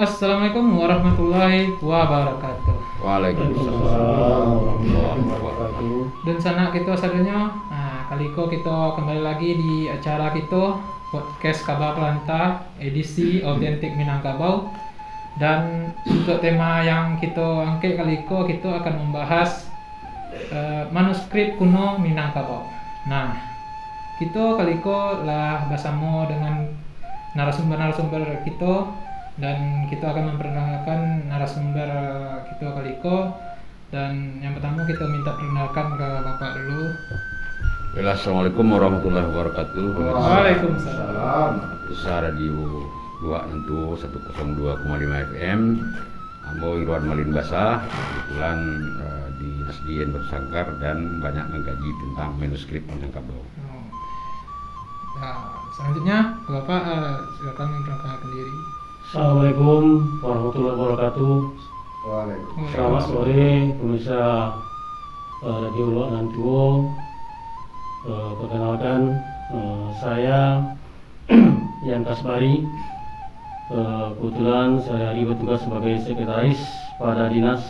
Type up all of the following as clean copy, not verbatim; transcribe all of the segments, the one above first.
Assalamualaikum warahmatullahi wabarakatuh. Waalaikumsalam warahmatullahi wabarakatuh. Dan sana kita sadanya, kaliko kita kembali lagi di acara kita podcast Kabar Lanta edisi autentik Minangkabau. Dan untuk tema yang kita angkat kaliko kita akan membahas manuskrip kuno Minangkabau. Nah, kita kaliko lah bersama dengan narasumber kita. Dan kita akan memperkenalkan narasumber kita kaliko. Dan yang pertama kita minta perkenalkan ke Bapak dulu. Assalamualaikum warahmatullahi wabarakatuh. Waalaikumsalam. Besar radio 2 102,5 FM. Ambo Irwan Malin Basah. Kebetulan di SDN Bersangkar dan banyak mengkaji tentang manuskrip Minangkabau. Nah, selanjutnya Bapak silakan memperkenalkan diri. Assalamualaikum warahmatullahi wabarakatuh. Selamat sore pemirsa Radio Luak Nantuo. Perkenalkan saya Yan Kasbari. Kebetulan saya hari bertugas sebagai sekretaris pada Dinas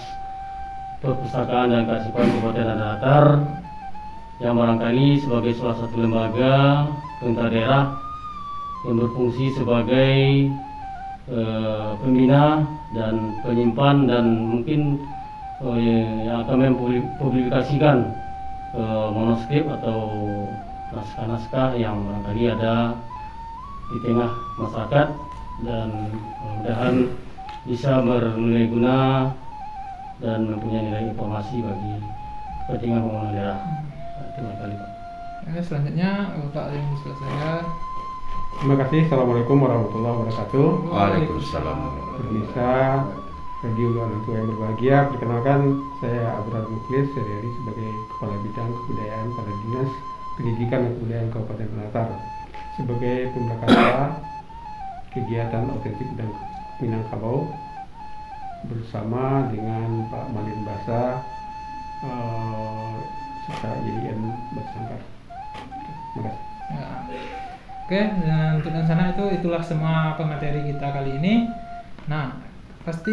Perpustakaan dan Kearsipan Kabupaten Tanah Datar, yang barangkali sebagai salah satu lembaga pemerintah daerah yang berfungsi sebagai pembina dan penyimpan dan mungkin yang akan mempublikasikan manuskrip atau naskah-naskah yang barangkali ada di tengah masyarakat, dan mudah-mudahan bisa bernilai guna dan mempunyai nilai informasi bagi kepentingan pembangunan daerah. Terima kasih, Pak. Selanjutnya Bapak yang di sebelah saya. Terima kasih. Assalamualaikum warahmatullahi wabarakatuh. Waalaikumsalam. Pemirsa Radio Luar Nantuo yang berbahagia, perkenalkan saya Abrar Muklis sehari-hari sebagai Kepala Bidang Kebudayaan pada Dinas Pendidikan dan Kebudayaan Kabupaten Tanah Datar, sebagai pemberkata kegiatan autentik dan Minangkabau bersama dengan Pak Malin Basah serta YDN Bersangkar. Terima kasih. Ya. Oke, dan untuk dan sana itulah semua pemateri kita kali ini. Nah, pasti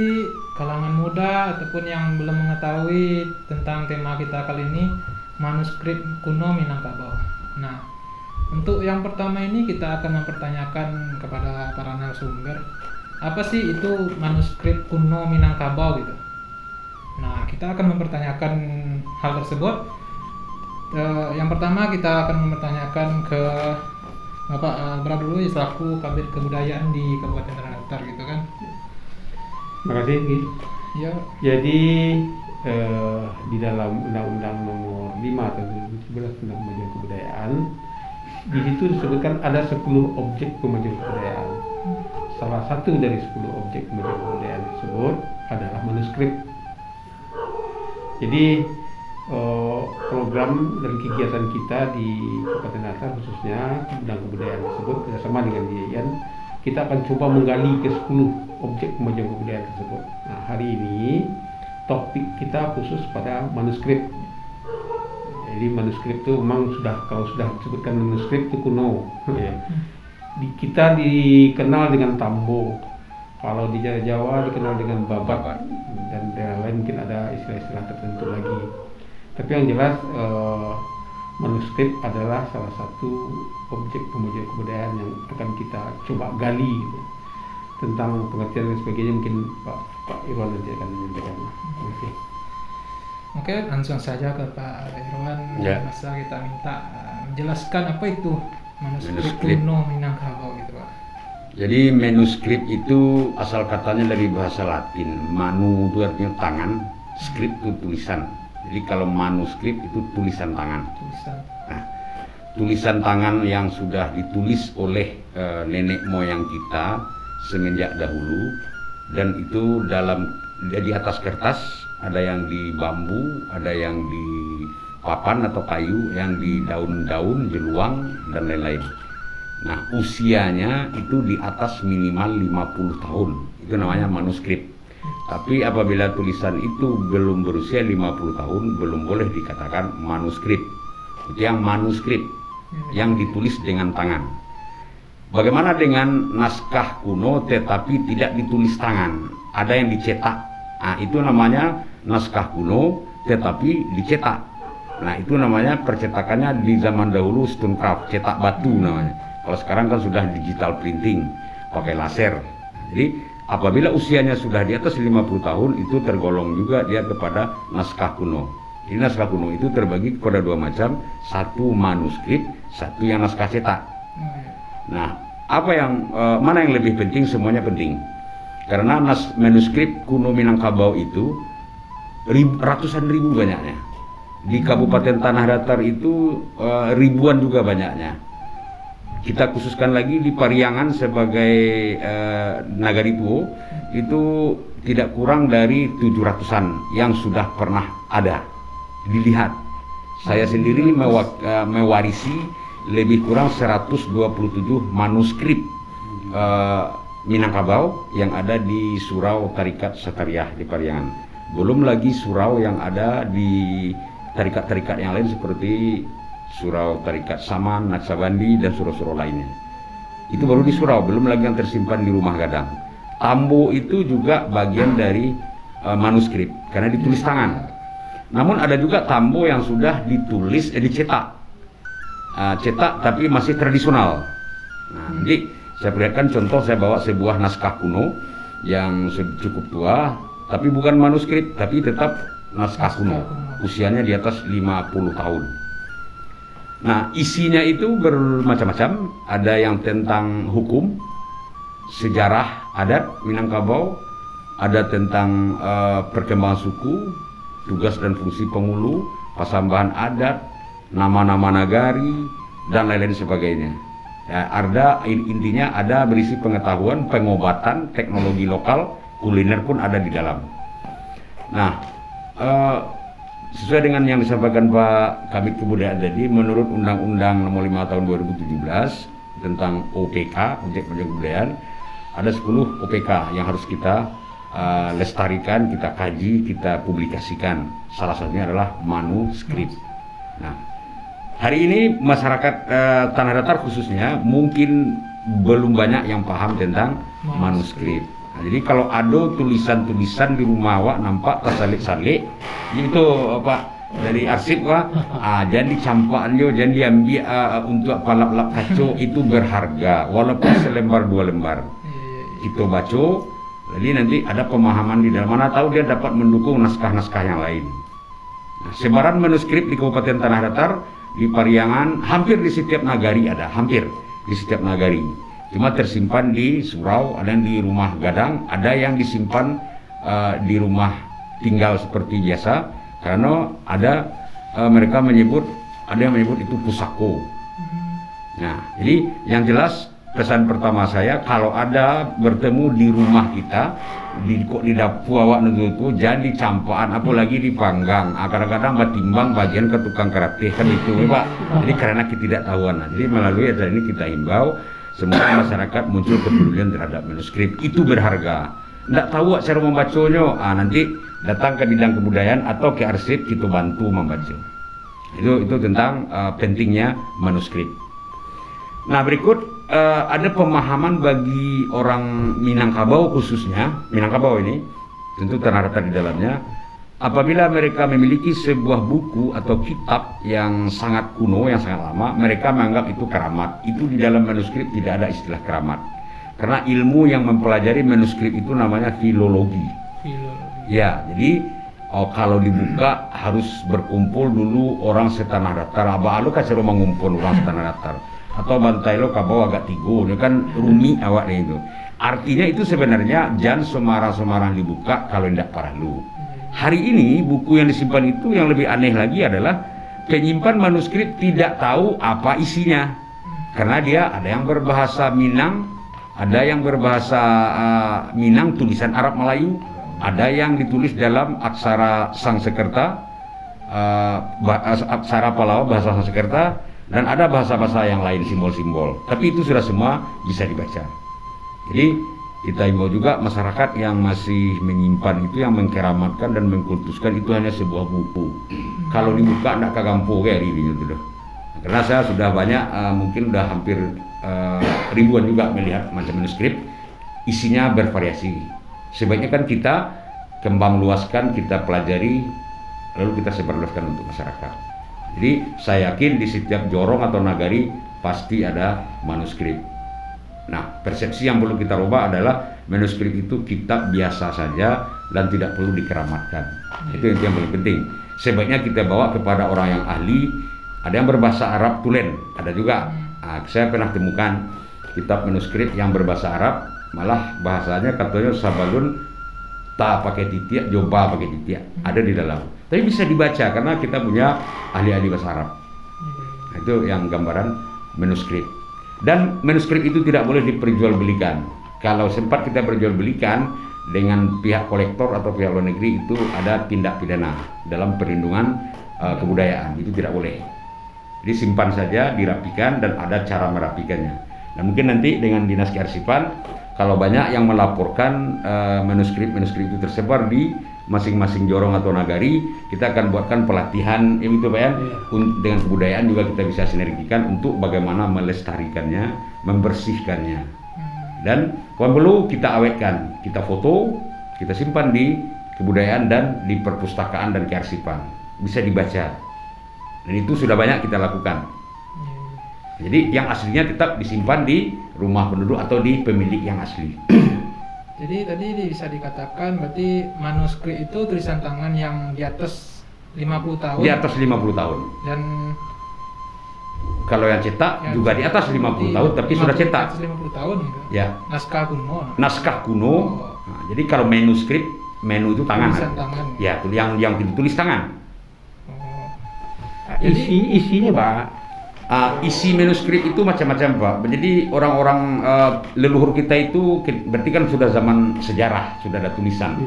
kalangan muda ataupun yang belum mengetahui tentang tema kita kali ini, manuskrip kuno Minangkabau. Nah, untuk yang pertama ini kita akan mempertanyakan kepada para narasumber, apa sih itu manuskrip kuno Minangkabau gitu. Nah, kita akan mempertanyakan hal tersebut. Yang pertama kita akan mempertanyakan ke Bapak Abrar dulu, selaku Kabid Kebudayaan di Kabupaten Tanah Datar gitu kan. Terima kasih. Ya. Jadi di dalam Undang-Undang Nomor 5 tahun 2011 tentang Kemajuan Kebudayaan, di situ disebutkan ada 10 objek kemajuan kebudayaan. Salah satu dari 10 objek kemajuan kebudayaan tersebut adalah manuskrip. Jadi program dan kegiatan kita di Kabupaten Datar khususnya bidang kebudayaan tersebut bersama dengan YDN, kita akan coba menggali ke 10 objek kemajuan kebudayaan tersebut. Nah, hari ini topik kita khusus pada manuskrip. Jadi manuskrip itu memang kalau sudah disebutkan manuskrip itu kuno. Ya. Kita dikenal dengan tambo. Kalau di Jawa dikenal dengan babat, dan daerah lain mungkin ada istilah-istilah tertentu lagi. Tapi yang jelas manuskrip adalah salah satu objek kemajuan kebudayaan yang akan kita coba gali gitu. Tentang pengertian dan sebagainya mungkin Pak Irwan nanti akan menyampaikan. Oke, langsung saja ke Pak Irwan. Ya. Masa kita minta menjelaskan apa itu manuskrip Manuskrip. kuno Minangkabau gitu Pak. Jadi manuskrip itu asal katanya dari bahasa Latin. Manu itu artinya tangan, skrip itu tulisan. Jadi kalau manuskrip itu tulisan tangan. Nah, tulisan tangan yang sudah ditulis oleh nenek moyang kita semenjak dahulu, dan itu di atas kertas, ada yang di bambu, ada yang di papan atau kayu, yang di daun-daun, jeluang dan lain-lain. Nah, usianya itu di atas minimal 50 tahun. Itu namanya manuskrip. Tapi apabila tulisan itu belum berusia 50 tahun, belum boleh dikatakan manuskrip. Itu yang manuskrip, yang ditulis dengan tangan. bagaimana dengan naskah kuno tetapi tidak ditulis tangan, ada yang dicetak. Nah, itu namanya naskah kuno tetapi dicetak. Nah, itu namanya percetakannya di zaman dahulu stonecraft, cetak batu namanya. Kalau sekarang kan sudah digital printing, pakai laser. Jadi apabila usianya sudah di atas 50 tahun itu tergolong juga dia kepada naskah kuno. Jadi naskah kuno itu terbagi kepada dua macam, satu manuskrip, satu yang naskah cetak. Nah, apa yang mana yang lebih penting? Semuanya penting. Karena manuskrip kuno Minangkabau itu ratusan ribu banyaknya. Di Kabupaten Tanah Datar itu ribuan juga banyaknya. Kita khususkan lagi di Pariangan sebagai Nagari Tuo itu tidak kurang dari 700-an yang sudah pernah ada dilihat. Saya sendiri mewarisi lebih kurang 127 manuskrip Minangkabau yang ada di Surau Tarikat Satariah di Pariangan. Belum lagi surau yang ada di tarikat-tarikat yang lain seperti Surau Tarikat Saman, Naksabandi, dan surau-surau lainnya. Itu baru di surau, belum lagi yang tersimpan di rumah gadang. Tambo itu juga bagian dari manuskrip karena ditulis tangan. Namun ada juga tambo yang sudah ditulis, dicetak, cetak tapi masih tradisional. Nah, jadi saya perlihatkan contoh, saya bawa sebuah naskah kuno yang cukup tua, tapi bukan manuskrip, tapi tetap naskah kuno. Usianya di atas 50 tahun. Nah, isinya itu bermacam-macam, ada yang tentang hukum, sejarah adat Minangkabau, ada tentang perkembangan suku, tugas dan fungsi pengulu, pasambahan adat, nama-nama nagari, dan lain-lain sebagainya. Ya, intinya ada berisi pengetahuan, pengobatan, teknologi lokal, kuliner pun ada di dalam. Nah, sesuai dengan yang disampaikan Pak Kabid Kebudayaan tadi, menurut Undang-Undang Nomor 5 Tahun 2017 tentang OPK, Objek Pajak Kebudayaan, ada 10 OPK yang harus kita lestarikan, kita kaji, kita publikasikan. Salah satunya adalah manuskrip. Nah, hari ini masyarakat Tanah Datar khususnya mungkin belum banyak yang paham tentang manuskrip. Nah, jadi kalau ada tulisan-tulisan di rumah awak nampak tersalik-salik, itu Pak dari arsip Pak, jangan dicampaknya, jangan diambil untuk palap-lap kaco itu berharga, walaupun selembar dua lembar. Kita baca, jadi nanti ada pemahaman di dalam, mana tahu dia dapat mendukung naskah-naskah yang lain. Nah, sebaran manuskrip di Kabupaten Tanah Datar, di Pariangan, hampir di setiap nagari ada, hampir di setiap nagari. Cuma tersimpan di surau, ada yang di rumah gadang, ada yang disimpan di rumah tinggal seperti biasa, karena ada mereka menyebut, ada yang menyebut itu pusako. Nah, jadi yang jelas pesan pertama saya, kalau ada bertemu di rumah kita, di dapur awak itu jangan dicampaan, apalagi dipanggang. Kadang-kadang batimbang bagian ke tukang karate kan itu, Pak. Jadi karena ketidaktahuan. Jadi melalui acara ini kita himbau semua masyarakat muncul kepedulian terhadap manuskrip, itu berharga. Nggak tahu cara membacanya, nanti datang ke bidang kebudayaan atau ke arsip, kita bantu membaca. Itu tentang pentingnya manuskrip. Nah, berikut ada pemahaman bagi orang Minangkabau khususnya, Minangkabau ini tentu Tanah Datar di dalamnya. Apabila mereka memiliki sebuah buku atau kitab yang sangat kuno, yang sangat lama, mereka menganggap itu keramat. Itu di dalam manuskrip tidak ada istilah keramat. Karena ilmu yang mempelajari manuskrip itu namanya filologi. Ya, jadi kalau dibuka harus berkumpul dulu orang setanah datar. Abah lu kasih rumah ngumpul orang setanah datar. Atau bantai lo kabau agak tigo, ini kan rumi awak itu. Artinya itu sebenarnya jangan semarang-semarang dibuka kalau tidak perlu. Hari ini buku yang disimpan itu yang lebih aneh lagi adalah penyimpan manuskrip tidak tahu apa isinya. Karena dia ada yang berbahasa Minang, ada yang berbahasa Minang tulisan Arab Melayu, ada yang ditulis dalam aksara Sangsekerta, aksara Palawa bahasa Sangsekerta, dan ada bahasa-bahasa yang lain, simbol-simbol. Tapi itu sudah semua bisa dibaca. Jadi kita imbau juga masyarakat yang masih menyimpan itu, yang mengkeramatkan dan mengkultuskan itu hanya sebuah buku. Kalau dibuka tidak kagampung kayak ini gitu. Karena saya sudah banyak, mungkin udah hampir ribuan juga melihat macam manuskrip, isinya bervariasi. Sebaiknya kan kita kembang luaskan, kita pelajari, lalu kita sebarluaskan untuk masyarakat. Jadi saya yakin di setiap jorong atau nagari pasti ada manuskrip. Nah, persepsi yang perlu kita rubah adalah manuskrip itu kitab biasa saja dan tidak perlu dikeramatkan. Itu yang paling penting. Sebaiknya kita bawa kepada orang yang ahli. Ada yang berbahasa Arab tulen, ada juga. Nah, saya pernah temukan kitab manuskrip yang berbahasa Arab, malah bahasanya katanya sabalun ta pakai titik, joba pakai titik, ada di dalam. Tapi bisa dibaca karena kita punya ahli-ahli bahasa Arab. Nah, itu yang gambaran manuskrip. Dan manuskrip itu tidak boleh diperjualbelikan. Kalau sempat kita perjualbelikan dengan pihak kolektor atau pihak luar negeri, itu ada tindak pidana dalam perlindungan kebudayaan. Itu tidak boleh. Jadi simpan saja, dirapikan, dan ada cara merapikannya. Dan mungkin nanti dengan Dinas Kearsipan, kalau banyak yang melaporkan manuskrip-manuskrip itu tersebar di masing-masing jorong atau nagari, kita akan buatkan pelatihan itu Pak ya. Dengan kebudayaan juga kita bisa sinergikan untuk bagaimana melestarikannya, membersihkannya. Dan kalau perlu kita awetkan, kita foto, kita simpan di kebudayaan dan di perpustakaan dan kearsipan. Bisa dibaca. Dan itu sudah banyak kita lakukan. Jadi yang aslinya tetap disimpan di rumah penduduk atau di pemilik yang asli. Jadi tadi bisa dikatakan berarti manuskrip itu tulisan tangan yang di atas 50 tahun. Di atas 50 tahun. Dan kalau yang cetak juga di atas 50 tahun tapi sudah cetak. Di atas 50 tahun gitu. Ya. Naskah kuno. Naskah kuno. Nah, jadi kalau manuskrip, menu itu tangan. Tulisan tangan. Ya, yang ditulis tangan. Isinya Pak, isi manuskrip itu macam-macam Pak. Jadi orang-orang leluhur kita itu berarti kan sudah zaman sejarah, sudah ada tulisan.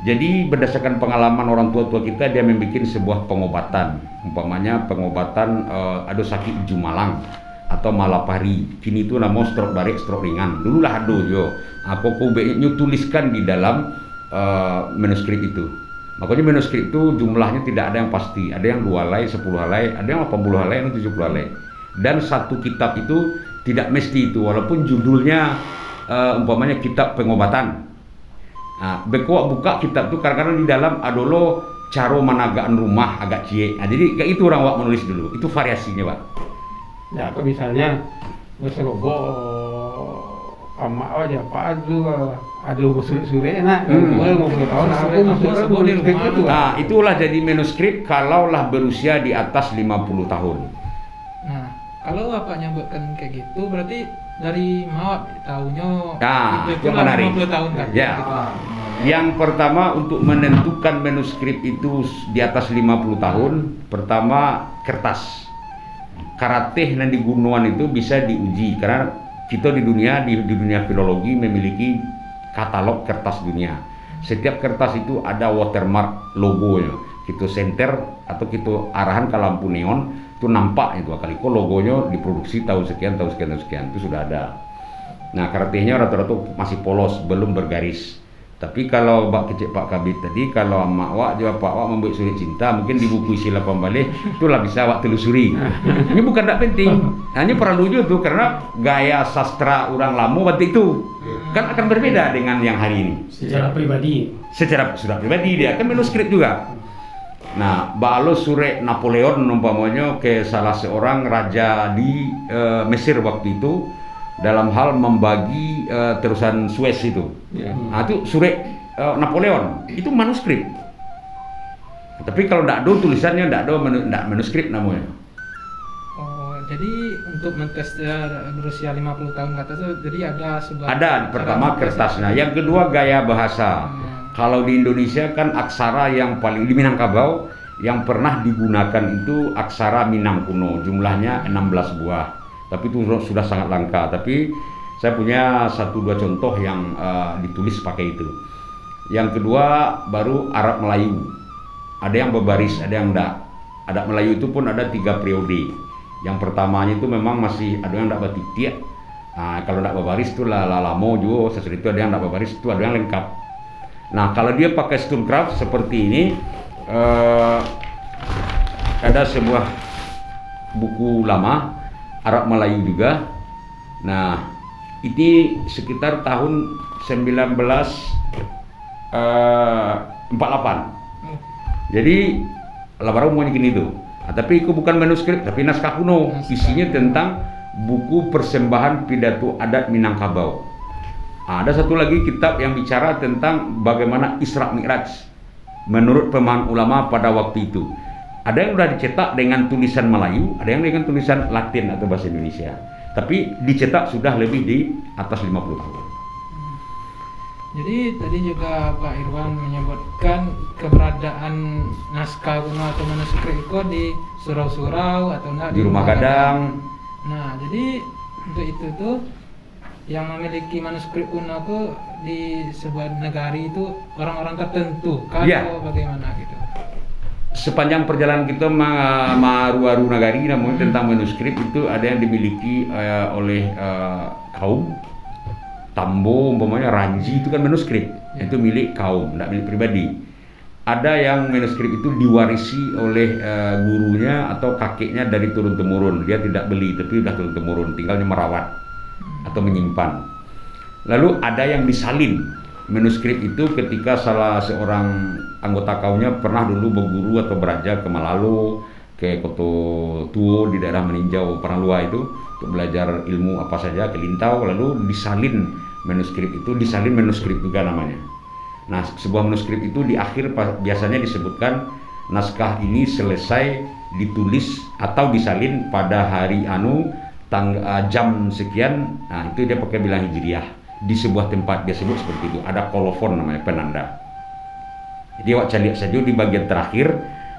Jadi berdasarkan pengalaman orang tua-tua kita, dia membuat sebuah pengobatan. Umpamanya pengobatan ado sakit jumalang atau malapari. Kini itu nama stroke barik, stroke ringan. Dulu lah ado yo. Aku tuliskan di dalam manuskrip itu. Makanya manuskrip itu jumlahnya tidak ada yang pasti. Ada yang 2 helai, 10 helai, ada yang 80 helai, ada yang 70 helai. Dan satu kitab itu tidak mesti itu, walaupun judulnya umpamanya kitab pengobatan. Nah, beko buka kitab itu kadang-kadang di dalam adolo caro managaan rumah agak cie. Nah, jadi kayak itu orang wak menulis dulu. Itu variasinya Pak. ya atau misalnya berserobo ama aja Pak ada sore enak, boleh mau tahun aku masuk di rumah itu. Nah, itulah jadi manuskrip kalaulah berusia di atas 50 tahun. Nah, kalau Bapak nyebutkan kayak gitu berarti dari Mawak tahunya Itu menarik. 50 tahun kan? Ya. Gitu. Yang pertama untuk menentukan manuskrip itu di atas 50 tahun, pertama kertas. Karateh dan di gunungan itu bisa diuji karena kita di dunia filologi memiliki katalog kertas dunia. Setiap kertas itu ada watermark logonya. Kita senter atau kita arahan ke lampu neon itu nampak itu kali kok logonya diproduksi tahun sekian itu sudah ada. Nah, karatehnya rata-rata masih polos, belum bergaris. Tapi kalau Pak Kecik Pak Kabit tadi, kalau Mak Wak juga Pak Wak membuat surat cinta, mungkin di buku isi 8 balik, itulah bisa Wak telusuri. Ini bukan tak penting, hanya perlu juga tuh karena gaya sastra orang lama waktu itu kan akan berbeda dengan yang hari ini. Secara pribadi. Secara sudah pribadi dia kan manuskrip juga. Nah, balo surat Napoleon umpamanya ke salah seorang raja di Mesir waktu itu dalam hal membagi terusan Suez itu. Nah, itu surat Napoleon itu manuskrip. Tapi kalau tidak ada tulisannya, tidak ada manuskrip namanya. Oh, jadi untuk mentes berusia 50 tahun ke atas itu jadi ada sebuah Pertama kertasnya, yang kedua gaya bahasa. Kalau di Indonesia kan aksara yang paling di Minangkabau yang pernah digunakan itu aksara Minang kuno, jumlahnya 16 buah. Tapi itu sudah sangat langka. Tapi saya punya 1-2 contoh yang ditulis pakai itu. Yang kedua baru Arab Melayu. Ada yang berbaris, ada yang enggak. Arab Melayu itu pun ada 3 periode. Yang pertamanya itu memang masih ada yang enggak batitia. Nah, kalau enggak berbaris itu lalamo juga sesuatu itu ada yang enggak berbaris itu ada yang lengkap. Nah, kalau dia pakai Stonecraft seperti ini ada sebuah buku lama Arab Melayu juga. Nah, ini sekitar tahun 1948. Jadi Labarau mau gini tuh. Tapi itu bukan manuskrip, tapi naskah kuno. Isinya tentang buku persembahan pidato adat Minangkabau. Ada satu lagi kitab yang bicara tentang bagaimana Isra Mi'raj menurut pemahaman ulama pada waktu itu. Ada yang sudah dicetak dengan tulisan Melayu, ada yang dengan tulisan Latin atau bahasa Indonesia. Tapi dicetak sudah lebih di atas 50 tahun. Jadi tadi juga Pak Irwan menyebutkan keberadaan naskah kuno atau manuskrip itu di surau-surau atau enggak Di rumah gadang. Nah, jadi untuk itu tuh yang memiliki manuskrip kuno itu di sebuah negari itu orang-orang tertentu kan Iya. atau bagaimana gitu. Sepanjang perjalanan kita Maruaru Nagari namanya tentang manuskrip itu ada yang dimiliki oleh kaum Tambo, umpamanya Ranji itu kan manuskrip, itu milik kaum, tidak milik pribadi. Ada yang manuskrip itu diwarisi oleh gurunya atau kakeknya dari turun temurun. Dia tidak beli, tapi sudah turun temurun, tinggalnya merawat atau menyimpan. Lalu ada yang disalin. Manuskrip itu ketika salah seorang anggota kaumnya pernah dulu berguru atau beraja ke Malalo, ke Koto Tuo di daerah Meninjau Parangluar itu untuk belajar ilmu apa saja ke Lintau, lalu disalin manuskrip itu, disalin manuskrip juga namanya. Nah, sebuah manuskrip itu di akhir biasanya disebutkan naskah ini selesai ditulis atau disalin pada hari jam sekian. Nah, itu dia pakai bilang hijriah di sebuah tempat dia sebut seperti itu. Ada kolofon namanya, penanda. Jadi awak lihat saja di bagian terakhir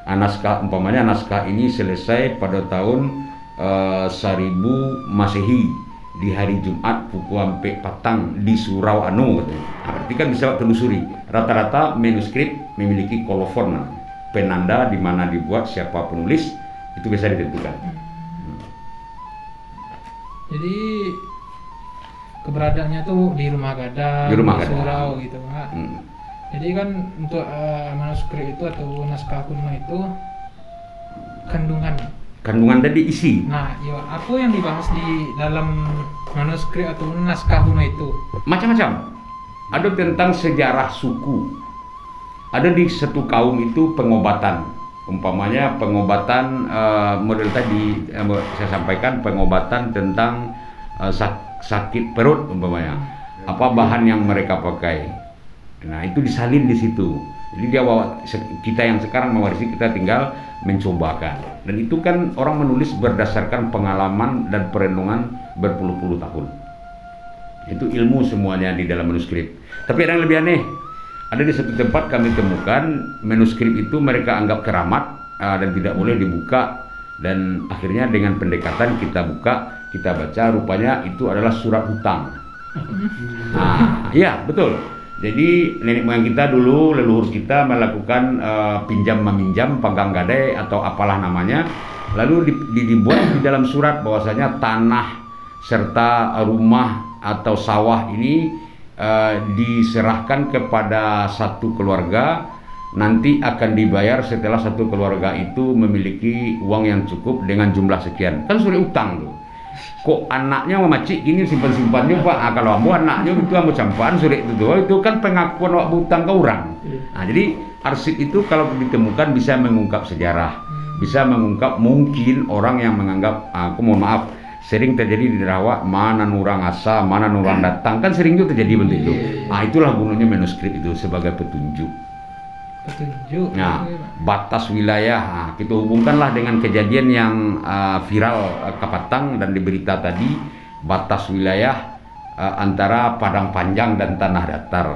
naskah, umpamanya naskah ini selesai pada tahun 1000 Masehi di hari Jumat pukul sampai patang di Surau Anu katanya. Nah, berarti kan bisa telusuri. Rata-rata manuskrip memiliki kolofon, penanda di mana dibuat, siapa penulis itu bisa ditentukan. Jadi keberadaannya tuh di rumah gadang, Di rumah di gadang. surau gitu Pak. Jadi kan untuk manuskrip itu atau naskah kuno itu Kandungan tadi isi. Nah, ya apa yang dibahas di dalam manuskrip atau naskah kuno itu? Macam-macam. Ada tentang sejarah suku. Ada di satu kaum itu pengobatan. Umpamanya pengobatan model tadi saya sampaikan, pengobatan tentang sakit perut umpamanya. Apa bahan yang mereka pakai. Nah, itu disalin di situ. Jadi dia bawa, kita yang sekarang mewarisi, kita tinggal mencobakan. Dan itu kan orang menulis berdasarkan pengalaman dan perenungan berpuluh-puluh tahun. Itu ilmu semuanya di dalam manuskrip. Tapi ada yang lebih aneh. Ada di satu tempat kami temukan manuskrip itu mereka anggap keramat dan tidak boleh dibuka. Dan akhirnya dengan pendekatan kita buka, kita baca, rupanya itu adalah surat hutang. Nah, iya betul. Jadi nenek moyang kita dulu, leluhur kita melakukan pinjam meminjam, pegang gadai atau apalah namanya. Lalu dibuat di dalam surat bahwasanya tanah serta rumah atau sawah ini diserahkan kepada satu keluarga, nanti akan dibayar setelah satu keluarga itu memiliki uang yang cukup dengan jumlah sekian. Kan surat utang tuh. Kok anaknya memacik gini simpan-simpannya Pak. Nah, kalau ambo anaknya itu ambo campaan surat itu kan pengakuan wak hutang ke orang. Nah, jadi arsip itu kalau ditemukan bisa mengungkap sejarah, bisa mengungkap mungkin orang yang menganggap, aku mohon maaf, sering terjadi di Rawak, mana nurang asa, mana nurang datang, kan sering itu terjadi bentuk itu. Nah, itulah gunanya manuskrip itu sebagai petunjuk. Nah, batas wilayah, nah, kita hubungkanlah dengan kejadian yang viral Kapatang dan di berita tadi, batas wilayah antara Padang Panjang dan Tanah Datar.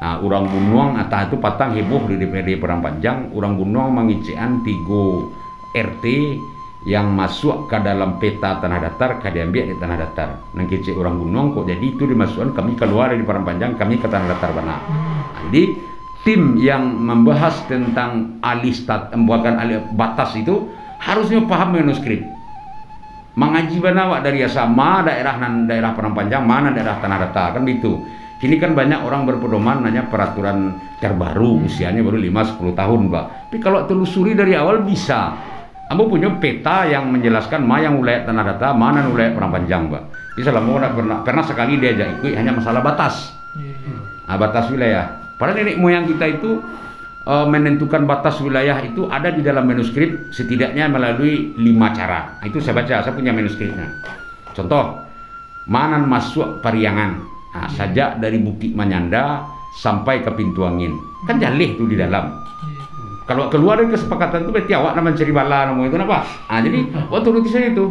Nah, orang Bunuang, atau itu Patang heboh di DPRD Padang Panjang, orang Bunuang mengician 3 RT yang masuk ke dalam peta Tanah Datar, diambil di Tanah Datar. Nang kecil orang Bunuang kok jadi itu dimasukkan, kami keluar dari Padang Panjang, kami ke Tanah Datar mana. Nah, jadi tim yang membahas tentang membuatkan alih batas itu harusnya paham manuskrip. Mengaji bana dari sama daerah Padang Panjang, mana daerah Tanah Datar, kan gitu. Kini kan banyak orang berpedoman nanya peraturan terbaru, usianya baru 5-10 tahun, Pak. Tapi kalau telusuri dari awal bisa. Ambo punya peta yang menjelaskan mana yang wilayah Tanah Datar, mana yang wilayah Perang Panjang, Pak. Bisa lah, pernah sekali diajak ikut hanya masalah batas. Batas wilayah. Padahal nenek moyang kita itu menentukan batas wilayah itu ada di dalam manuskrip setidaknya melalui 5 cara. Itu saya baca, saya punya manuskripnya. Contoh, mana masuk Pariangan, sajak dari Bukit Manyanda sampai ke Pintu Angin. Kan jalih itu di dalam. Kalau keluar dari kesepakatan itu berarti awak nama cari bala nama itu apa? Jadi waktu itu saya itu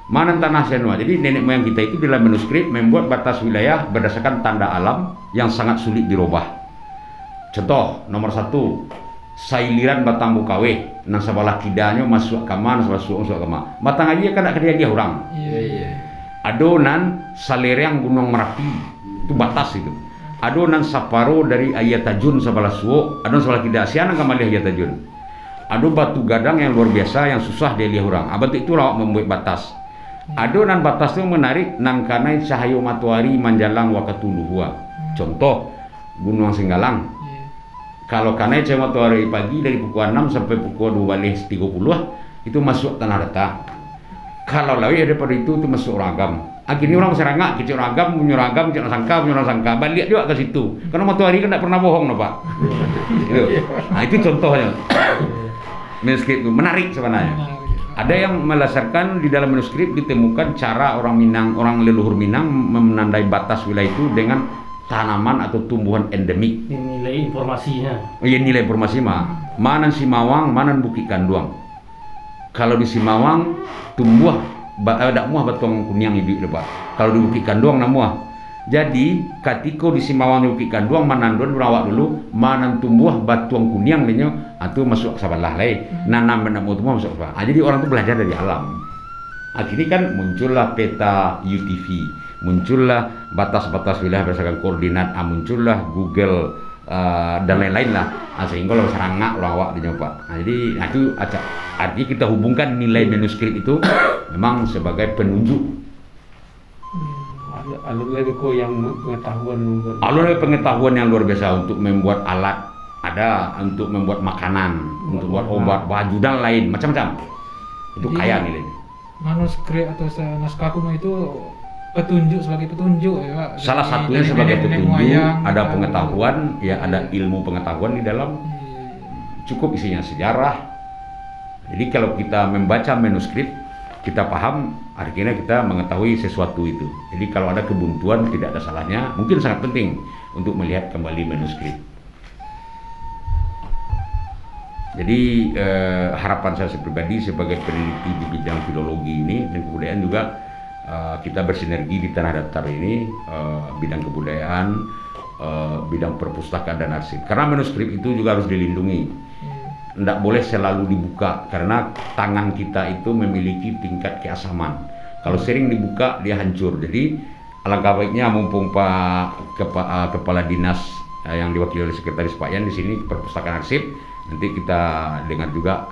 mana tanah senua. Jadi nenek moyang kita itu dalam manuskrip membuat batas wilayah berdasarkan tanda alam yang sangat sulit dirubah. Contoh nomor 1, sailiran Batang Bukawe, nang sebelah kidanya masuk kama, nang sebelah masuk kama. Batang aja kan nak dia orang. Adonan Salerang Gunung Merapi itu batas itu. Adonan Saparo dari Ayatajun sebelah suo, adonan sebelah kida siana kembali Ayatajun. Ado batu gadang yang luar biasa yang susah dia lihat orang. Abang itu lawak membuat batas. Adonan batas itu menarik nan kanai cahayo matahari manjalang wakatuluhua. Contoh Gunung Singgalang. Kalau kanai cahayo matahari pagi dari pukul 6 sampai pukul 12.30 itu masuk Tanah Datar. Kalau lawi daripada itu masuk Ragam. Akhirnya orang serangga, kecil ragam, punya ragam, kecil sangka, balik juga ke situ. Karena matahari kan tidak pernah bohong, no, Pak. Gitu. Nah itu contohnya. Manuskrip itu menarik sebenarnya. Ada yang melasarkan di dalam manuskrip ditemukan cara orang Minang, orang leluhur Minang menandai batas wilayah itu dengan tanaman atau tumbuhan endemik. Nilai informasinya. Iya, nilai informasi mah. Mana Simawang, mana Bukit Kanduang. Kalau di Simawang tumbuh dak muah batong kuning ibu lepas. Kalau di Bukit Kanduang namuah. Jadi ketika di Simawang di Bukit Kanduang manandon berawak dulu manan tumbuh batuang kuning linyo atau masuk sabalah lai. Nanam benam tumbuh masuk apa. Jadi orang itu belajar dari alam. Akhirnya kan muncullah peta UTV, muncullah batas-batas wilayah berdasarkan koordinat, muncullah Google dan lain-lain lah. Sehingga kalau serangga lawak dinyoba. Jadi itu artinya kita hubungkan nilai manuskrip itu memang sebagai penunjuk. Alur pengetahuan yang luar biasa untuk membuat alat, ada untuk membuat makanan, untuk buat obat, baju dan lain macam-macam. Itu kaya nilainya. Manuskrip atau naskah kuno itu sebagai petunjuk ya, Pak. Salah satunya sebagai petunjuk, ada pengetahuan, ya ada ilmu pengetahuan di dalam. Cukup isinya sejarah. Jadi kalau kita membaca manuskrip, kita paham, akhirnya kita mengetahui sesuatu itu. Jadi kalau ada kebuntuan tidak ada salahnya, mungkin sangat penting untuk melihat kembali manuskrip. Jadi harapan saya pribadi sebagai peneliti di bidang filologi ini dan kebudayaan juga kita bersinergi di Tanah Datar ini bidang kebudayaan, bidang perpustakaan dan arsip. Karena manuskrip itu juga harus dilindungi. Tidak boleh selalu dibuka karena tangan kita itu memiliki tingkat keasaman. Kalau sering dibuka dia hancur. Jadi alangkah baiknya mumpung Pak Kepala Dinas yang diwakili oleh Sekretaris Pak Yan di sini perpustakaan arsip, nanti kita dengar juga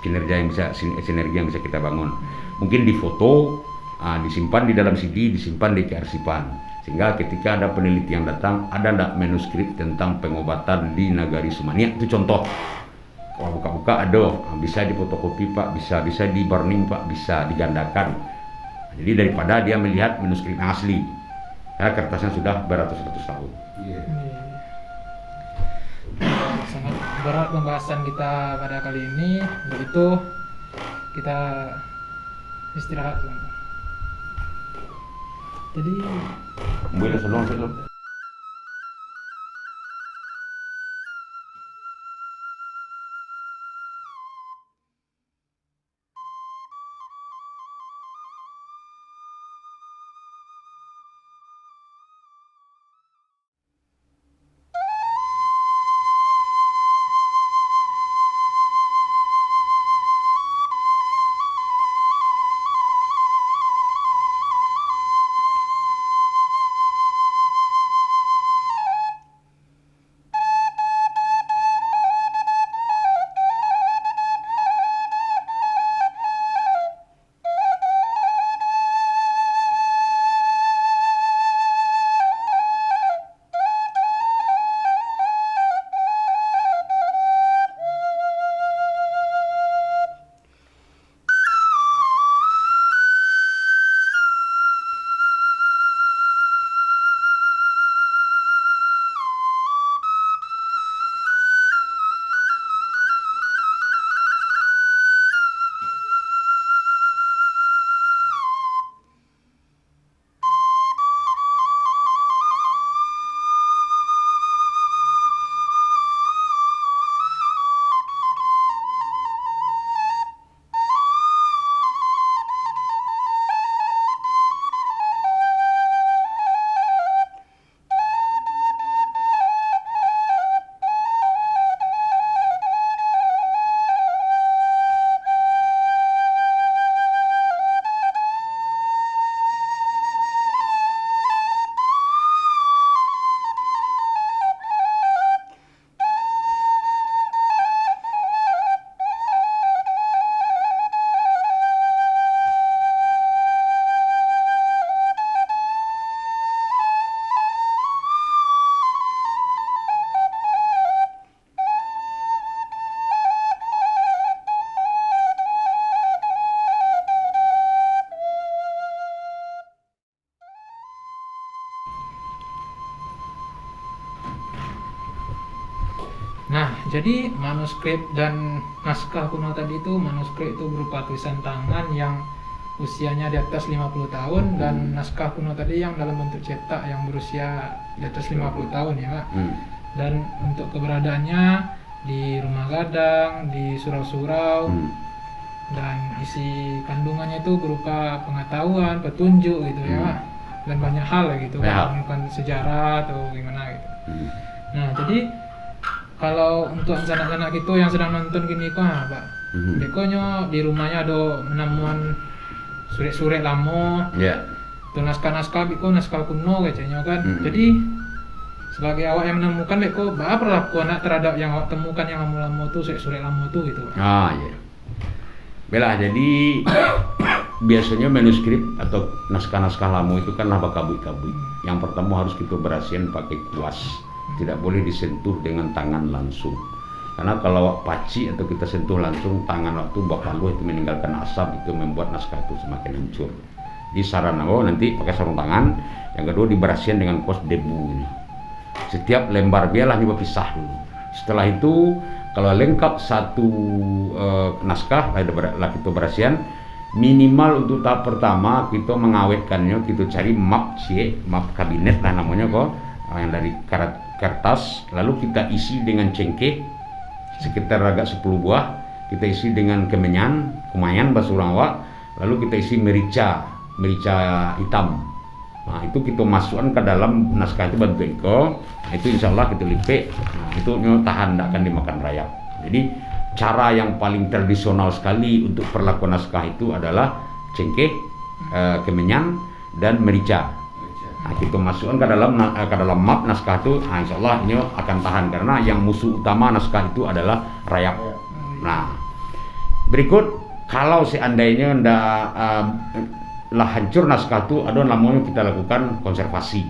sinergi yang bisa kita bangun. Mungkin di foto, disimpan di dalam CD, disimpan di kearsipan. Sehingga ketika ada peneliti yang datang, ada ndak manuskrip tentang pengobatan di Nagari Sumania, itu contoh. Kalau buka-buka ada, bisa difotokopi Pak, bisa di burning Pak, bisa digandakan. Jadi daripada dia melihat manuskrip yang asli, ya kertasnya sudah beratus-ratus tahun. Sangat berat pembahasan kita pada kali ini. Untuk itu kita istirahat. Jadi boleh selong. Jadi manuskrip dan naskah kuno tadi itu, manuskrip itu berupa tulisan tangan yang usianya di atas 50 tahun dan naskah kuno tadi yang dalam bentuk cetak yang berusia di atas 50 tahun ya Pak. Dan untuk keberadaannya di rumah gadang, di surau-surau, dan isi kandungannya itu berupa pengetahuan, petunjuk gitu ya Pak. Dan banyak hal ya gitu, bukan sejarah atau gimana gitu. Nah jadi kalau untuk anak-anak itu yang sedang nonton gini kok Pak, dekonya di rumahnya ada menemuan surat-surat lama, itu naskah-naskah biko naskah kuno kayaknya kan. Jadi sebagai awak yang menemukan beko, apa perlaku anak terhadap yang awak temukan yang lama-lama tuh surat lama tuh gitu Pak. Belah, jadi biasanya manuskrip atau naskah-naskah lama itu kan laba kabui-kabui. Yang pertama harus kita berasihin pakai kuas. Tidak boleh disentuh dengan tangan langsung, karena kalau paci atau kita sentuh langsung tangan waktu bakal itu meninggalkan asap, itu membuat naskah itu semakin hancur. Di saran nanti pakai sarung tangan. Yang kedua diberasihin dengan kuas debu. Setiap lembar biarlah nyoba pisah dulu. Setelah itu kalau lengkap satu naskah kita berasihan, minimal untuk tahap pertama kita mengawetkannya, kita cari map kabinet lah namanya kok, yang dari kertas, lalu kita isi dengan cengkeh sekitar agak 10 buah, kita isi dengan kumayan bahasa orang Jawa, lalu kita isi merica hitam. Nah, itu kita masukkan ke dalam naskah itu bantu itu insya Allah kita lipek. Nah, itu tahan, tidak akan dimakan rayap. Jadi cara yang paling tradisional sekali untuk perlakuan naskah itu adalah cengkeh, kemenyan, dan merica. Nah, kita masukkan ke dalam map naskah itu, nah, insya Allah ini akan tahan, karena yang musuh utama naskah itu adalah rayap. Nah, berikut kalau seandainya lah hancur naskah itu, ada namanya kita lakukan konservasi.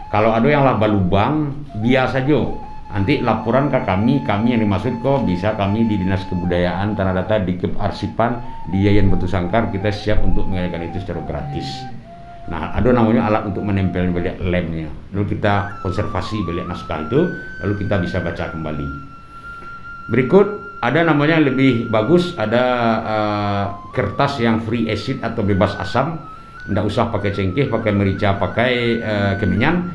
Kalau ada yang laba lubang, biasa saja. Nanti laporan ke kami yang dimaksud kok bisa kami di Dinas Kebudayaan Tanah Datar di Kearsipan di Yayan Batu Sangkar, kita siap untuk mengadakan itu secara gratis. Nah, ada namanya alat untuk menempel balik lemnya. Lalu kita konservasi balik naskah itu, lalu kita bisa baca kembali. Berikut ada namanya yang lebih bagus, ada kertas yang free acid atau bebas asam. Tidak usah pakai cengkeh, pakai merica, pakai kemenyan.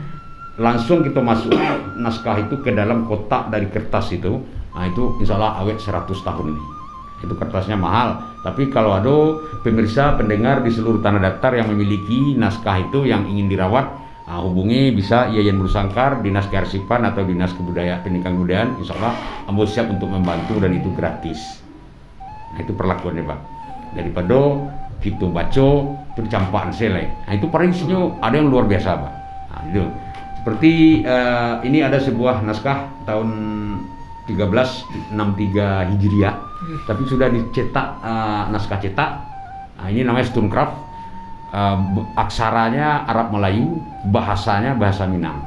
Langsung kita masuk naskah itu ke dalam kotak dari kertas itu. Nah, itu insya Allah awet 100 tahun nih. Itu kertasnya mahal, tapi kalau ada pemirsa pendengar di seluruh Tanah Datar yang memiliki naskah itu yang ingin dirawat, hubungi bisa Yayan Batu Sangkar, Dinas Kearsipan atau Dinas Pendidikan Kebudayaan. Insya Allah Ambo siap untuk membantu dan itu gratis. Nah, itu perlakuannya Pak. Daripada kita baca itu campaan selai. Nah, itu perincinya ada yang luar biasa Pak. Nah, itu seperti ini ada sebuah naskah tahun 1363 Hijriah, tapi sudah dicetak, naskah cetak. Nah, ini namanya Stonecraft. Aksaranya Arab Melayu, bahasanya bahasa Minang.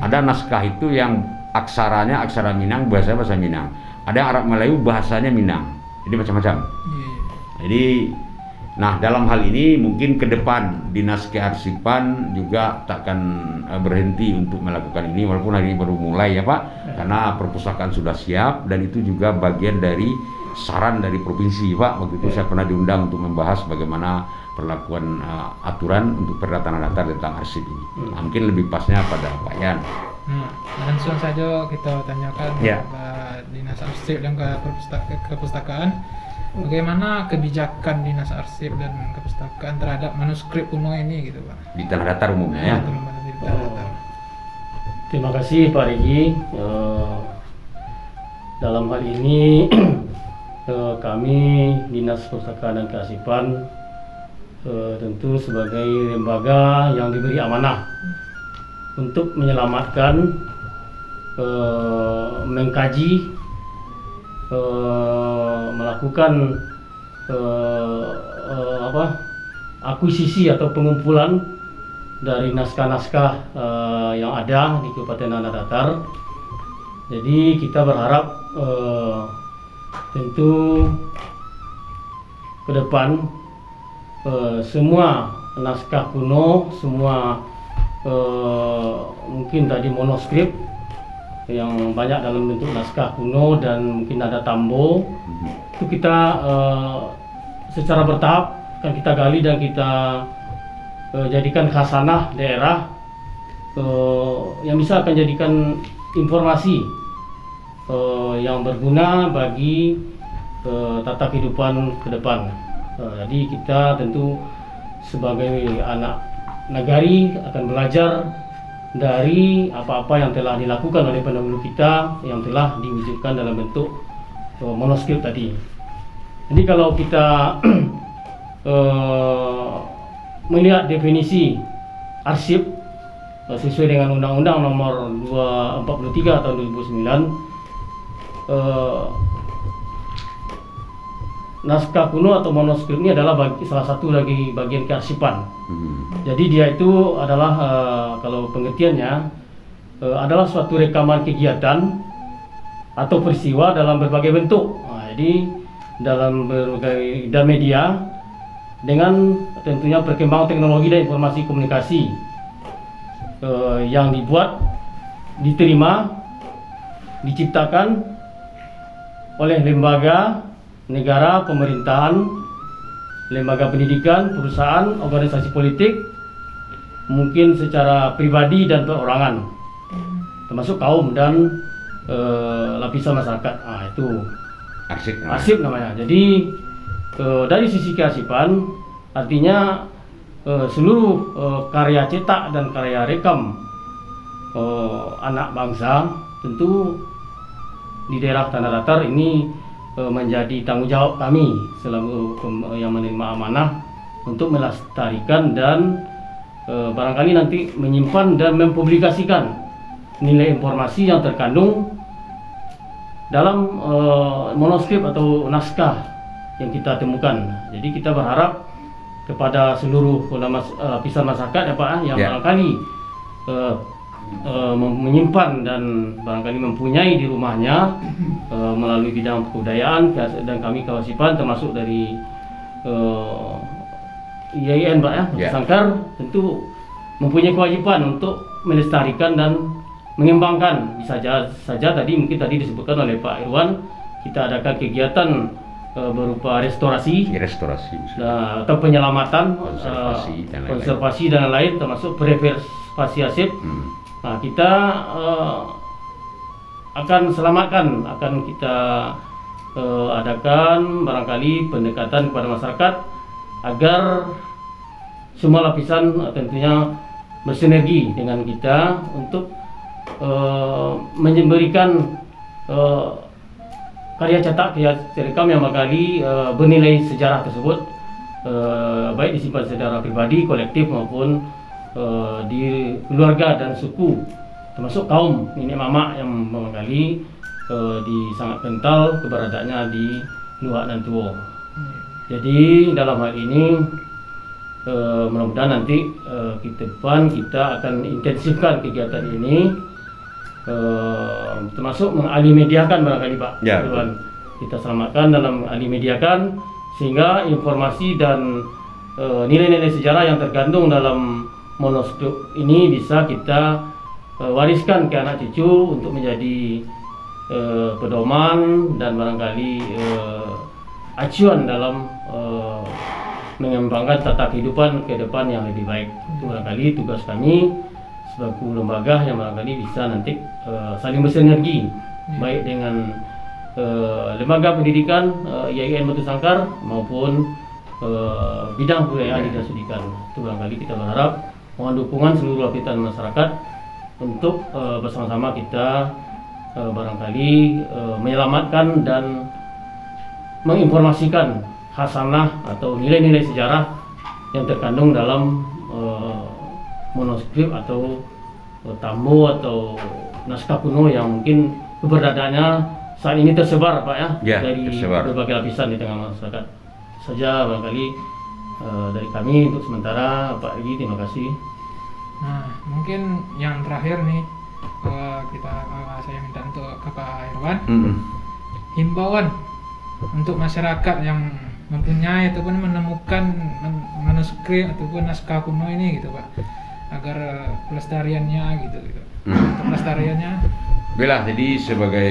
Ada naskah itu yang aksaranya aksara Minang, bahasa Minang. Ada Arab Melayu, bahasanya Minang. Jadi macam-macam. Jadi, nah dalam hal ini mungkin ke depan Dinas Kearsipan juga takkan berhenti untuk melakukan ini, walaupun hari ini baru mulai ya Pak, karena perpustakaan sudah siap dan itu juga bagian dari saran dari provinsi Pak. Waktu itu saya pernah diundang untuk membahas bagaimana perlakuan aturan untuk Perda Tanah Datar tentang arsip ini. Nah, mungkin lebih pasnya pada Pak Yan. Nah, langsung saja kita tanyakan kepada Dinas Arsip dan Kepustakaan, bagaimana kebijakan Dinas Arsip dan Kepustakaan terhadap manuskrip kuno ini gitu Pak? Di Tanah Datar umumnya. Di Tanah Datar. Terima kasih Pak Regi. Dalam hal ini kami Dinas Perpustakaan dan Kearsipan tentu sebagai lembaga yang diberi amanah untuk menyelamatkan, mengkaji, melakukan akuisisi atau pengumpulan dari naskah-naskah yang ada di Kabupaten Tanah Datar. Jadi kita berharap tentu ke depan semua naskah kuno, semua mungkin tadi manuskrip yang banyak dalam bentuk naskah kuno dan mungkin ada tambo. Itu kita secara bertahap akan kita gali dan kita jadikan khasanah daerah yang bisa akan jadikan informasi yang berguna bagi tata kehidupan ke depan. Jadi kita tentu sebagai anak nagari akan belajar dari apa-apa yang telah dilakukan oleh pendahulu kita yang telah diwujudkan dalam bentuk manuskrip tadi. Jadi kalau kita melihat definisi arsip sesuai dengan Undang-Undang Nomor 243 tahun 2009, naskah kuno atau manuskrip ini adalah salah satu lagi bagian kearsipan. Jadi dia itu adalah kalau pengertiannya adalah suatu rekaman kegiatan atau peristiwa dalam berbagai bentuk. Jadi dalam berbagai media dengan tentunya perkembangan teknologi dan informasi komunikasi yang dibuat, diterima, diciptakan oleh lembaga negara, pemerintahan, lembaga pendidikan, perusahaan, organisasi politik, mungkin secara pribadi dan perorangan, termasuk kaum dan lapisan masyarakat. Itu arsip namanya. Jadi dari sisi kearsipan artinya seluruh karya cetak dan karya rekam anak bangsa tentu di daerah Tanah Datar ini menjadi tanggung jawab kami selaku yang menerima amanah untuk melestarikan dan barangkali nanti menyimpan dan mempublikasikan nilai informasi yang terkandung dalam manuskrip atau naskah yang kita temukan. Jadi kita berharap kepada seluruh lapisan masyarakat ya Pak yang barangkali menyimpan dan barangkali mempunyai di rumahnya melalui bidang kebudayaan dan kami kearsipan termasuk dari IAIN Pak Sangkar tentu mempunyai kewajiban untuk melestarikan dan mengembangkan. Bisa saja tadi mungkin tadi disebutkan oleh Pak Irwan, kita adakan kegiatan berupa restorasi atau penyelamatan, konservasi dan lain-lain termasuk preservasi arsip. Nah, kita akan selamatkan, akan kita adakan barangkali pendekatan kepada masyarakat agar semua lapisan tentunya bersinergi dengan kita untuk memberikan karya cetak, karya rekam yang barangkali bernilai sejarah tersebut, baik disimpan secara pribadi, kolektif maupun di keluarga dan suku, termasuk kaum nenek mama yang barangkali sangat kental keberadaannya di Luhak dan Tuo. Jadi dalam hal ini mudah-mudahan nanti ke depan kita akan intensifkan kegiatan ini, termasuk mengalimediakan barangkali Pak. Kita selamatkan dalam alimediakan sehingga informasi dan nilai-nilai sejarah yang terkandung dalam manuskrip ini bisa kita wariskan ke anak cucu untuk menjadi pedoman dan barangkali acuan dalam mengembangkan tata kehidupan ke depan yang lebih baik. Itu barangkali tugas kami sebagai lembaga yang barangkali bisa nanti saling bersinergi baik dengan lembaga pendidikan IAIN Batu Sangkar maupun bidang kebudayaan di Dinas Pendidikan. Itu barangkali kita berharap mohon dukungan seluruh lapisan masyarakat untuk bersama-sama kita barangkali menyelamatkan dan menginformasikan khasanah atau nilai-nilai sejarah yang terkandung dalam manuskrip atau tambo atau naskah kuno yang mungkin keberadaannya saat ini tersebar Pak dari berbagai lapisan di tengah masyarakat. Saja barangkali dari kami untuk sementara Pak Egi, terima kasih. Nah, mungkin yang terakhir nih saya minta untuk ke Pak Irwan, himbauan untuk masyarakat yang mempunyai ataupun menemukan manuskrip ataupun naskah kuno ini gitu Pak, agar pelestariannya gitu. Untuk pelestariannya Bella, jadi sebagai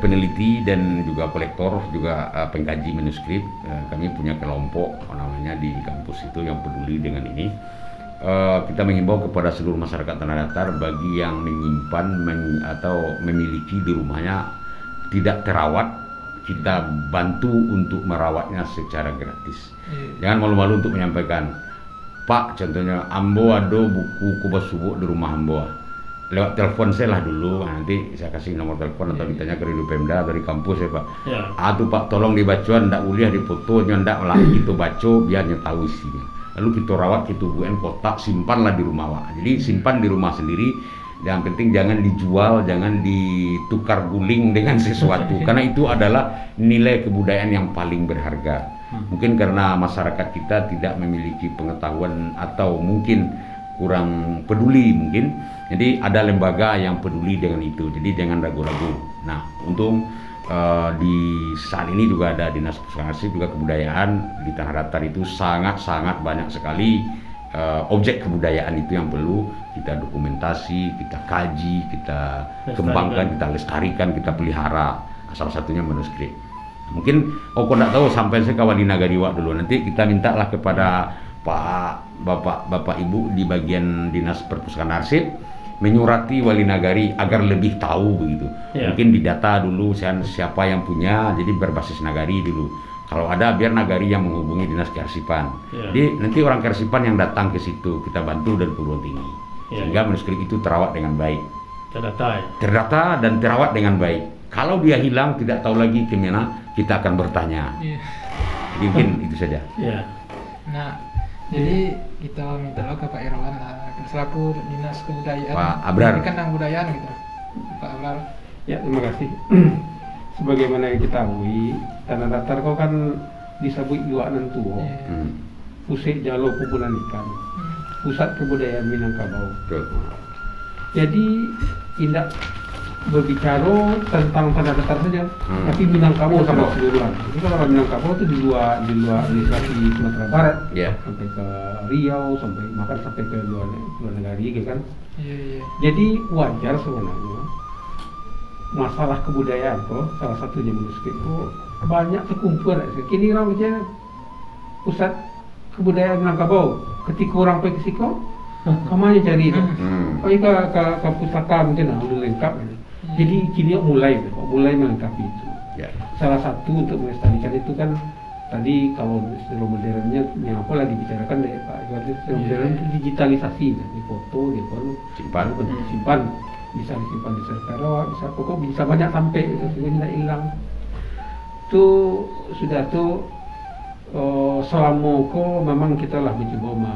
peneliti dan juga kolektor, juga pengkaji manuskrip, kami punya kelompok namanya di kampus itu yang peduli dengan ini. Kita menghimbau kepada seluruh masyarakat Tanah Datar bagi yang menyimpan atau memiliki di rumahnya tidak terawat, kita bantu untuk merawatnya secara gratis. Jangan malu-malu untuk menyampaikan, Pak, contohnya ambo ada buku kubas subuh di rumah ambo. Lewat telepon saya lah dulu, nanti saya kasih nomor telepon atau ditanya ke Rindu Pemda dari kampus ya Pak. Aduh Pak, tolong dibacuan, ndak uliah di foto, ndak lah kita baca biar tahu isinya. Lalu kita rawat, kita buain kotak, simpanlah di rumah Pak. Jadi simpan di rumah sendiri. Yang penting jangan dijual, jangan ditukar guling dengan sesuatu, karena itu adalah nilai kebudayaan yang paling berharga. Mungkin karena masyarakat kita tidak memiliki pengetahuan atau mungkin kurang peduli mungkin. Jadi ada lembaga yang peduli dengan itu. Jadi jangan ragu-ragu. Nah, untung di saat ini juga ada Dinas Pusaka Arsip juga kebudayaan di Tanah Datar itu sangat-sangat banyak sekali objek kebudayaan itu yang perlu kita dokumentasi, kita kaji, kita kembangkan, kita lestarikan, kita pelihara. Salah satunya manuskrip. Mungkin kok nggak tahu sampai saya ke Wali Nagariwa dulu. Nanti kita mintalah kepada Bapak Ibu di bagian Dinas Perpustakaan Arsip menyurati Wali Nagari agar lebih tahu begitu. Mungkin didata dulu siapa yang punya, jadi berbasis Nagari dulu. Kalau ada biar Nagari yang menghubungi Dinas Kearsipan. Jadi nanti orang Kearsipan yang datang ke situ kita bantu dan perguruan tinggi. Sehingga manuskrip itu terawat dengan baik. Terdata dan terawat dengan baik. Kalau dia hilang tidak tahu lagi kemana, kita akan bertanya. Jadi mungkin itu saja. Nah, jadi kita minta ke Pak Irawan selaku Dinas Kebudayaan, Pak Abrar, Pendidikan dan Kebudayaan gitu. Pak Abrar. Ya, terima kasih. Sebagaimana yang kita ketahui, Tanah Datar kau kan disebut Iwanan Tuo, Pusat Jalo Kumpulan Ikan, Pusat Kebudayaan Minangkabau. Jadi tidak berbicara tentang Tanah Datar saja, tapi Minangkabau sama keseluruhan. Jadi kalau Minangkabau itu di luar administrasi Sumatera Barat, sampai ke Riau, sampai ke luar negeri, gitu kan. Jadi wajar sebenarnya masalah kebudayaan kok, salah satunya manuskrip kok banyak terkumpul. Kini orang macam Pusat Kebudayaan Minangkabau, ketika orang pergi ke situ, kemana cari itu? Pergi ke pustaka mungkin udah lengkap. Jadi kini mulai melengkapi itu. Salah satu untuk melestarikan itu kan tadi kalau istilah modernnya yang apa lagi dibicarakan dari Pak Iwan, istilah modern itu digitalisasi, di foto, di simpan, bisa disimpan di server, bisa banyak sampai sehingga tidak hilang. Itu sudah selama memang kita lah mencoba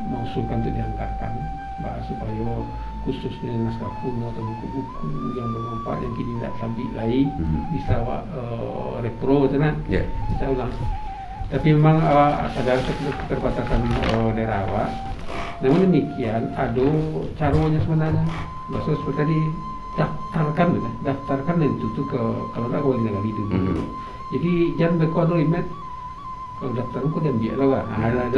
mengusulkan untuk diangkatkan supaya khususnya naskah kuno atau buku-buku yang bermanfaat yang kini tidak sambil lagi bisa repro bisa ulang. Tapi memang ada keterbatasan daerah awak. Namun demikian ada caranya sebenarnya. Maksudnya seperti tadi daftarkan dan itu ke kalau nak Wali Nagari itu. Jadi jangan berkuasa limit. Kalau daftar kok diambil lah. Ada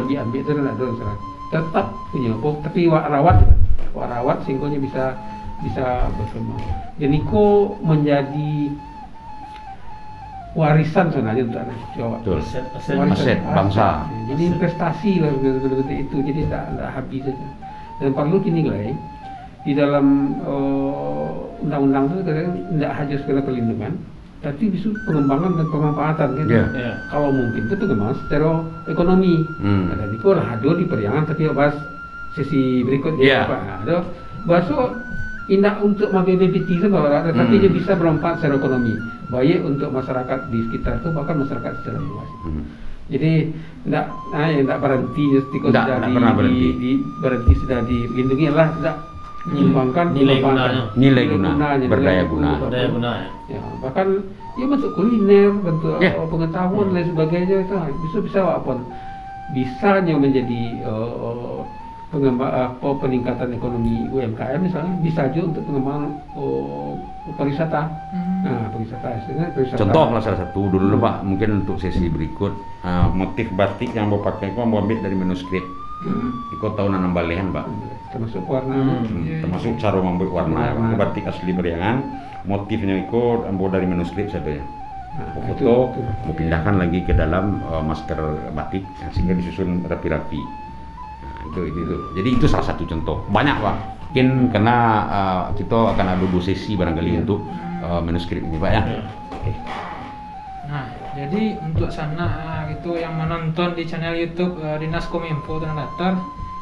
diambil itu ada salah. Tetap punya tapi rawat singkonya bisa berkembang. Jadi kok menjadi warisan sebenarnya untuk anak Jawa. Aset bangsa. Jadi investasi lah betul itu. Jadi tidak habis saja. Dan perlu dinilai di dalam undang-undang itu kadang tidak hanya sekedar perlindungan, tapi bisa pengembangan dan pemanfaatan kan. Kalau mungkin itu pengembangan secara ekonomi. Jadi kok lah ada di periangan tapi bahas sesi berikutnya ada bahas indah untuk BPT itu bahwa tapi dia bisa bermanfaat secara ekonomi, baik untuk masyarakat di sekitar itu bahkan masyarakat secara luas. Jadi tidak berhenti sudah berhenti sudah dilindungi lah, tidak menyumbangkan nilai guna berdaya guna. Ya, bahkan bentuk kuliner, bentuk pengetahuan dan sebagainya itu bisa apa? Bisanya menjadi peningkatan ekonomi UMKM misalnya, bisa juga untuk pengembangan pariwisata. Pariwisata. Contoh lah salah satu dulu Pak, mungkin untuk sesi berikut motif batik yang mau pakai itu mau ambil dari manuskrip. Ikut tahu nanam balehan, Pak. Termasuk warna. Termasuk cara membuat warna, batik asli Beriangan, motifnya ikut ambil dari manuskrip saja. Mau foto, mau pindahkan lagi ke dalam masker batik sehingga disusun rapi-rapi. Nah, itu. Jadi itu salah satu contoh. Banyak, Pak. Mungkin karena kita akan ada 2 sesi barangkali untuk manuskrip ini, Pak ya. Oke. Nah, jadi untuk sana itu yang menonton di channel YouTube Dinas Kominfo Tanah Datar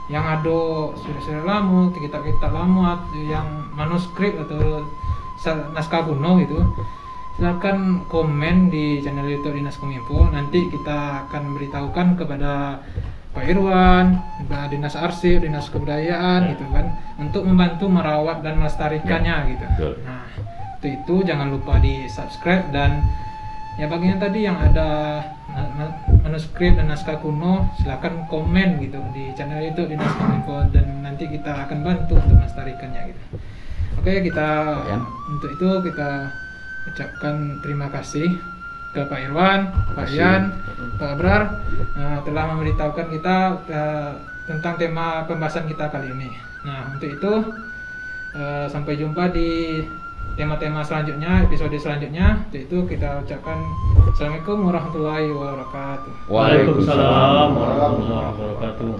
yang ada suri-suri lamu, kitab-kitab lamu yang manuskrip atau naskah kuno gitu, silakan komen di channel YouTube Dinas Kominfo. Nanti kita akan beritahukan kepada Pak Irwan, Dinas Arsip, Dinas Kebudayaan gitu kan, untuk membantu merawat dan melestarikannya gitu. Betul. Nah, itu jangan lupa di subscribe, dan ya bagian tadi yang ada manuskrip dan naskah kuno silakan komen gitu di channel itu Dinas Kominfo, dan nanti kita akan bantu untuk melestarikannya gitu. Oke, untuk itu kita ucapkan terima kasih ke Pak Irwan, Pak Ian, Pak Abrar telah memberitahukan kita tentang tema pembahasan kita kali ini. Nah, untuk itu sampai jumpa di tema-tema selanjutnya, episode selanjutnya. Untuk itu kita ucapkan Assalamualaikum warahmatullahi wabarakatuh. Waalaikumsalam warahmatullahi wabarakatuh.